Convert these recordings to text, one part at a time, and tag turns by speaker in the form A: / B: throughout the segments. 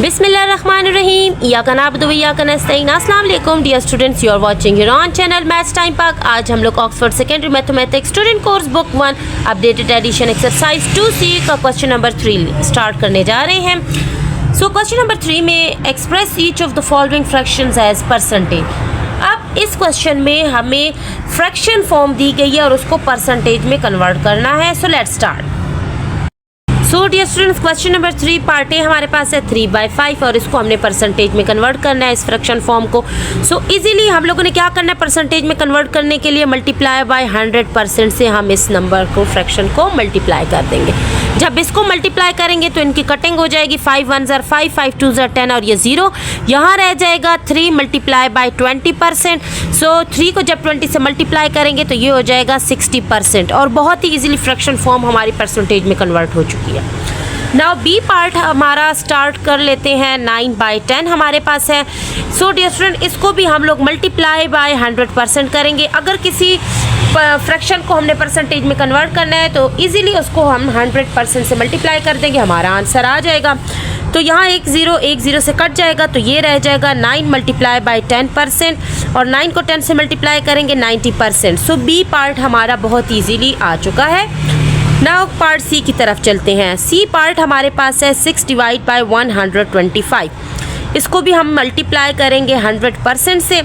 A: बिस्मिल्लाहिर्रहमानिर्रहीम। इय्याका नअबुदु व इय्याका नस्तईन। अस्सलाम वालेकुम dear students, you are watching your own channel maths time Pak. आज हम लोग Oxford secondary mathematics student course book 1 updated edition exercise 2C का क्वेश्चन नंबर 3 स्टार्ट करने जा रहे हैं। सो क्वेश्चन नंबर 3 में express each of the following fractions as percentage. अब इस क्वेश्चन में हमें फ्रैक्शन फॉर्म दी गई है और उसको परसेंटेज में कन्वर्ट करना है। So let's start. So dear students, question number 3 part A हमारे पास है 3/5 और इसको हमने परसेंटेज में कन्वर्ट करना है इस फ्रैक्शन फॉर्म को। सो इजीली हम लोगों ने क्या करना है, परसेंटेज में कन्वर्ट करने के लिए मल्टीप्लाई बाय 100% से हम इस नंबर को फ्रैक्शन को मल्टीप्लाई कर देंगे। जब इसको मल्टीप्लाई करेंगे तो इनकी कटिंग हो जाएगी। 5 1 ज़र 5, 5 2 ज़र 10 और ये 0 यहाँ रह जाएगा। 3 मल्टीप्लाई बाय 20%। सो 3 को जब 20 से मल्टीप्लाई करेंगे तो ये हो जाएगा 60% और बहुत ही इजीली फ्रैक्शन फॉर्म हमारी परसेंटेज में कन्वर्ट हो चुकी है। नाउ बी पार्ट हमारा स्टार्ट कर लेते हैं। 9/10 हमारे पास है। सो डियर स्टूडेंट, इसको भी हम लोग मल्टीप्लाई बाय 100% करेंगे। अगर किसी फ्रैक्शन को हमने परसेंटेज में कन्वर्ट करना है तो इजीली उसको हम 100% से मल्टीप्लाई कर देंगे, हमारा आंसर आ जाएगा। तो यहाँ एक ज़ीरो से कट जाएगा तो ये रह जाएगा 9 मल्टीप्लाई बाय 10% और 9 को 10 से मल्टीप्लाई करेंगे 90%। सो बी पार्ट हमारा बहुत ईजीली आ चुका है। नाउ पार्ट सी की तरफ चलते हैं। सी पार्ट हमारे पास है 6 डिवाइड बाय 125। इसको भी हम मल्टीप्लाई करेंगे 100% से।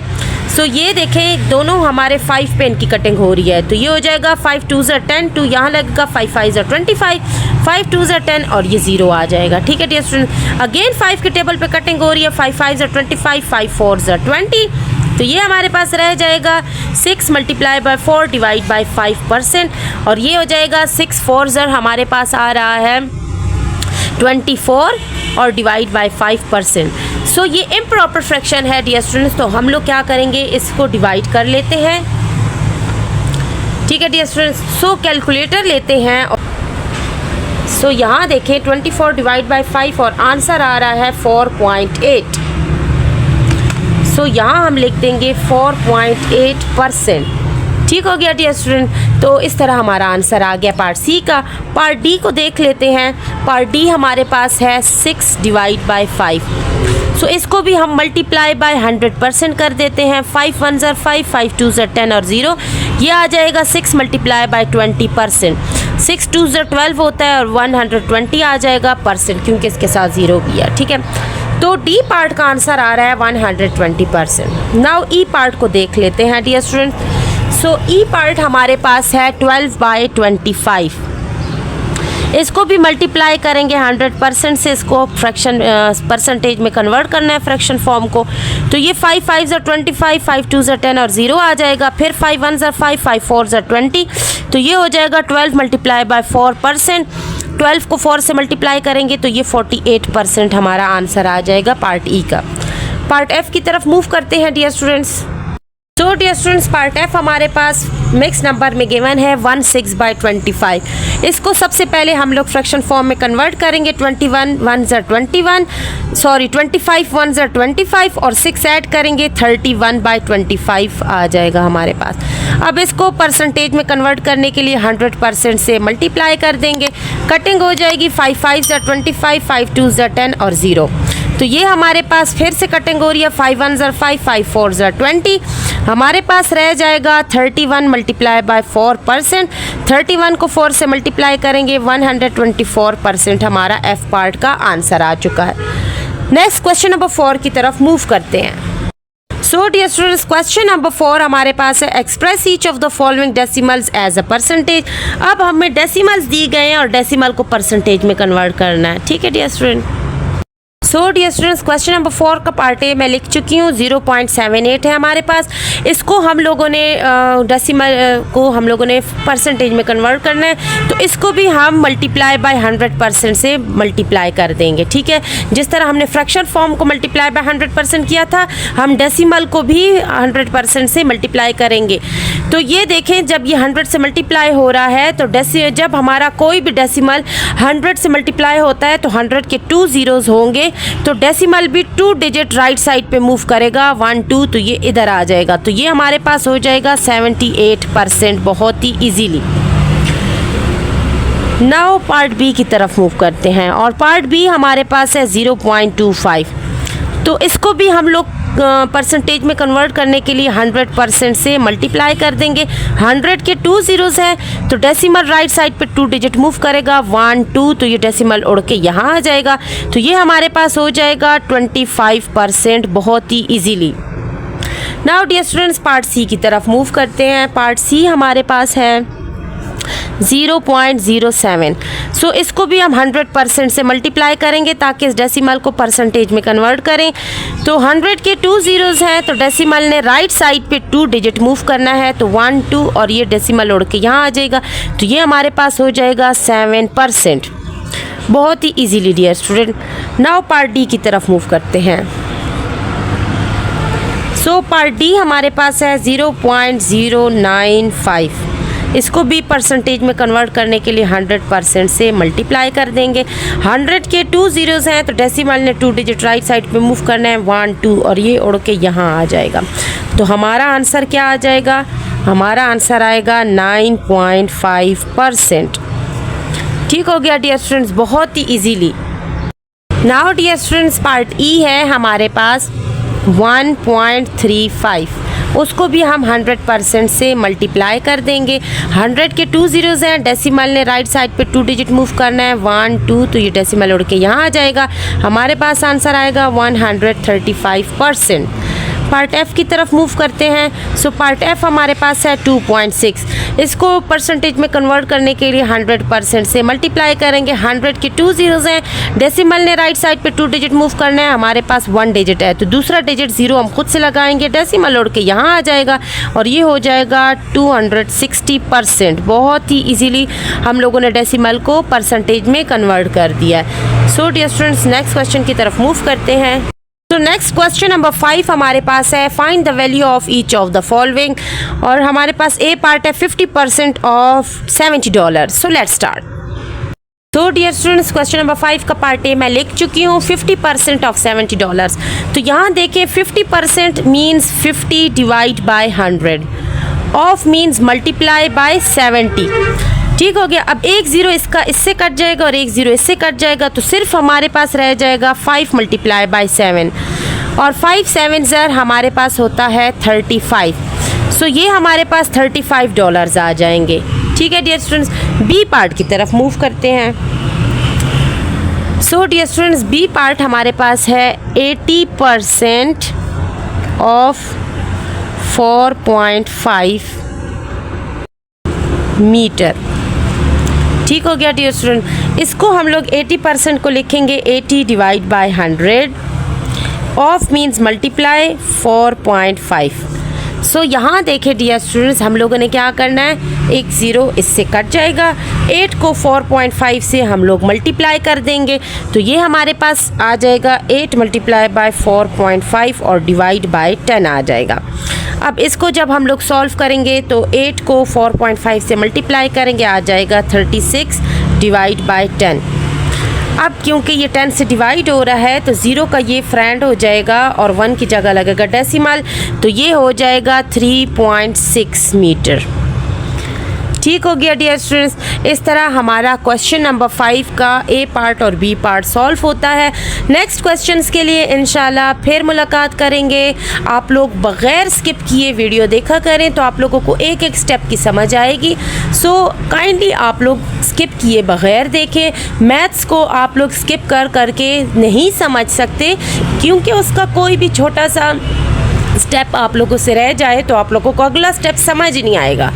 A: सो ये देखें दोनों हमारे 5 पे इनकी कटिंग हो रही है तो ये हो जाएगा 5 2 ज़र 10, 2 यहाँ लगेगा, 5 5 ज़र 25, 5 2 ज़र 10 और ये 0 आ जाएगा। ठीक है डियर स्टूडेंट, अगेन 5 के टेबल पे कटिंग हो रही है। 5 5 ज़र 25, 5 4 ज़र 20 तो ये हमारे पास रह जाएगा 6 मल्टीप्लाई बाय 4 डिवाइड बाय 5% और ये हो जाएगा 6 4 ज़र हमारे पास आ रहा है 24 और डिवाइड बाय 5%। सो ये इम्प्रॉपर फ्रैक्शन है डियर स्टूडेंट्स, तो हम लोग क्या करेंगे, इसको डिवाइड कर लेते हैं। ठीक है डियर स्टूडेंट्स, सो कैलकुलेटर लेते हैं। सो यहाँ देखें 24 डिवाइड बाय 5 और आंसर आ रहा है 4.8। सो यहाँ हम लिख देंगे 4.8%। ठीक हो गया डियर स्टूडेंट, तो इस तरह हमारा आंसर आ गया पार्ट सी का। पार्ट डी को देख लेते हैं। पार्ट डी हमारे पास है 6 डिवाइड बाय 5। सो इसको भी हम मल्टीप्लाई बाय 100% कर देते हैं। 5 1 ज़र 5, 5 2 ज़र 10 और 0 ये आ जाएगा 6 मल्टीप्लाई बाय 20%। 6 2 ज़र 12 होता है और 120 आ जाएगा परसेंट क्योंकि इसके साथ 0 भी है। ठीक है, तो डी पार्ट का आंसर आ रहा है 120%। नाउ ई पार्ट को देख लेते हैं डियर स्टूडेंट। सो ई पार्ट हमारे पास है 12/25। इसको भी मल्टीप्लाई करेंगे 100% से, इसको फ्रैक्शन परसेंटेज में कन्वर्ट करना है फ्रैक्शन फॉर्म को। तो ये 5 5 ज़र 25, 5 2 ज़र 10 और 0 आ जाएगा। फिर 5 1 ज़र 5, 5 4 ज़र 20 तो ये हो जाएगा 12 मल्टीप्लाई बाय 4%। 12 को 4 से मल्टीप्लाई करेंगे तो ये 48% हमारा आंसर आ जाएगा पार्ट ई का। पार्ट एफ की तरफ मूव करते हैं डियर स्टूडेंट्स। तो डियर स्टूडेंट्स, पार्ट एफ हमारे पास मिक्स नंबर में गिवन है 16/25। इसको सबसे पहले हम लोग फ्रैक्शन फॉर्म में कन्वर्ट करेंगे। 21 1 ज़र 21, सॉरी 25 1 ज़र 25 और 6 ऐड करेंगे 31/25 आ जाएगा हमारे पास। अब इसको परसेंटेज में कन्वर्ट करने के लिए 100% से मल्टीप्लाई कर देंगे, कटिंग हो जाएगी। 5 5 ज़र 25, 5 2 ज़र 10 और 0 तो ये हमारे पास फिर से कटिंग हो रही है। 5 1 ज़र 5, 5 4 ज़र 20 हमारे पास रह जाएगा 31 मल्टीप्लाई बाय 4%। 31 को 4 से मल्टीप्लाई करेंगे 124% हमारा एफ पार्ट का आंसर आ चुका है। नेक्स्ट क्वेश्चन नंबर 4 की तरफ मूव करते हैं। So dear students, question number 4 हमारे पास है express each of the following decimals as a percentage. अब हमें डेसिमल्स दी गए हैं और डेसिमल को परसेंटेज में कन्वर्ट करना है। ठीक है dear student, so dear students, question number 4 का पार्ट ए मैं लिख चुकी हूँ। 0.78 है हमारे पास। इसको हम लोगों ने डेसिमल को हम लोगों ने परसेंटेज में कन्वर्ट करना है तो इसको भी हम मल्टीप्लाई बाय 100% से मल्टीप्लाई कर देंगे। ठीक है, जिस तरह हमने फ्रैक्शन फॉर्म को मल्टीप्लाई बाय 100% किया था, हम डेसिमल को भी 100% से मल्टीप्लाई करेंगे। तो ये देखें, जब ये 100 से मल्टीप्लाई हो रहा है तो जब हमारा कोई भी डेसिमल 100 से मल्टीप्लाई होता है तो 100 के 2 ज़ीरोज़ होंगे तो डेसिमल भी 2 डिजिट राइट साइड पे मूव करेगा 1 2 तो ये इधर आ जाएगा। तो ये हमारे पास हो जाएगा 78% बहुत ही इजीली। नाउ पार्ट बी की तरफ मूव करते हैं और पार्ट बी हमारे पास है 0.25। तो इसको भी हम लोग परसेंटेज में कन्वर्ट करने के लिए 100% से मल्टीप्लाई कर देंगे। 100 के 2 ज़ीरोज़ हैं तो डेसिमल राइट साइड पे 2 डिजिट मूव करेगा 1 2, तो ये डेसिमल उड़ के यहाँ आ जाएगा। तो ये हमारे पास हो जाएगा 25% बहुत ही easily. Now dear students part C की तरफ मूव करते हैं। पार्ट सी हमारे पास है 0.07। सो इसको भी हम 100% से मल्टीप्लाई करेंगे ताकि इस डेसिमल को परसेंटेज में कन्वर्ट करें। तो 100 के 2 ज़ीरोज़ हैं तो डेसिमल ने राइट साइड पे 2 डिजिट मूव करना है, तो 1 2 और ये डेसिमल उड़ के यहाँ आ जाएगा। तो ये हमारे पास हो जाएगा 7%। बहुत ही easily dear student. Now part D की तरफ मूव करते हैं। सो पार्ट डी हमारे पास है 0.095। इसको भी परसेंटेज में कन्वर्ट करने के लिए 100% से मल्टीप्लाई कर देंगे। 100 के 2 ज़ीरोज़ हैं तो डेसिमल ने 2 डिजिट राइट साइड पे मूव करना है 1 2 और ये उड़ के यहाँ आ जाएगा। तो हमारा आंसर क्या आ जाएगा? हमारा आंसर आएगा 9.5%। ठीक हो गया डियर स्टूडेंट्स, बहुत ही easily. Now dear students part E है हमारे पास 1.35। उसको भी हम 100% से मल्टीप्लाई कर देंगे। 100 के 2 ज़ीरोज़ हैं, डेसिमल ने राइट साइड पे 2 डिजिट मूव करना है 1 2, तो ये डेसिमल उड़ के यहाँ आ जाएगा। हमारे पास आंसर आएगा 135%। पार्ट एफ की तरफ मूव करते हैं। सो पार्ट एफ हमारे पास है 2.6। इसको परसेंटेज में कन्वर्ट करने के लिए 100% से मल्टीप्लाई करेंगे। 100 के 2 ज़ीरोज़ हैं, डेसिमल ने राइट साइड पे 2 डिजिट मूव करना है, हमारे पास 1 डिजिट है तो दूसरा डिजिट 0 हम खुद से लगाएंगे, डेसिमल उड़ के यहाँ आ जाएगा और ये हो जाएगा 260%। बहुत ही इजीली हम लोगों ने डेसिमल को परसेंटेज में कन्वर्ट कर दिया है। So dear students next question की तरफ मूव करते हैं। तो नेक्स्ट क्वेश्चन नंबर 5 हमारे पास है find the value of each of the following और हमारे पास ए पार्ट है 50% ऑफ $70। So let's start. तो डियर स्टूडेंट्स क्वेश्चन नंबर 5 का पार्ट ए मैं लिख चुकी हूँ 50% ऑफ $70। तो यहाँ देखिए 50% means 50 divide by 100, of means multiply by 70। ठीक हो गया। अब एक ज़ीरो इसका इससे कट जाएगा और एक ज़ीरो इससे कट जाएगा तो सिर्फ हमारे पास रह जाएगा 5 मल्टीप्लाई बाय 7 और 5 7 ज़र हमारे पास होता है 35। सो ये हमारे पास $35 आ जाएंगे। ठीक है डियर स्टूडेंट्स, बी पार्ट की तरफ मूव करते हैं। So dear students B part हमारे पास है 80% ऑफ 4.5 मीटर। ठीक हो गया डियर स्टूडेंट। इसको हम लोग 80% को लिखेंगे 80 divide by 100, of means multiply 4.5। सो यहाँ देखें डियर स्टूडेंट्स हम लोगों ने क्या करना है, एक ज़ीरो इससे कट जाएगा, 8 को 4.5 से हम लोग मल्टीप्लाई कर देंगे तो ये हमारे पास आ जाएगा 8 मल्टीप्लाई बाय 4.5 और डिवाइड बाय 10 आ जाएगा। अब इसको जब हम लोग सॉल्व करेंगे तो 8 को 4.5 से मल्टीप्लाई करेंगे आ जाएगा 36 डिवाइड बाय 10। अब क्योंकि ये 10 से डिवाइड हो रहा है तो ज़ीरो का ये फ्रेंड हो जाएगा और 1 की जगह लगेगा डेसिमल, तो ये हो जाएगा 3.6 मीटर। ठीक हो गया डियर स्टूडेंट्स। इस तरह हमारा क्वेश्चन नंबर 5 का ए पार्ट और बी पार्ट सॉल्व होता है। नेक्स्ट क्वेश्चंस के लिए इंशाल्लाह फिर मुलाकात करेंगे। आप लोग बग़ैर स्किप किए वीडियो देखा करें तो आप लोगों को एक एक स्टेप की समझ आएगी। सो काइंडली आप लोग स्किप किए बग़ैर देखें। मैथ्स को आप लोग स्किप कर करके नहीं समझ सकते क्योंकि उसका कोई भी छोटा सा स्टेप आप लोगों से रह जाए तो आप लोगों को अगला स्टेप समझ नहीं आएगा।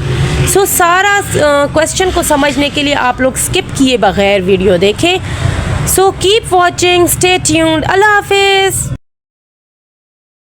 A: सो सारा क्वेश्चन को समझने के लिए आप लोग स्किप किए बगैर वीडियो देखें। So keep watching, stay tuned. अल्लाह हाफिज़।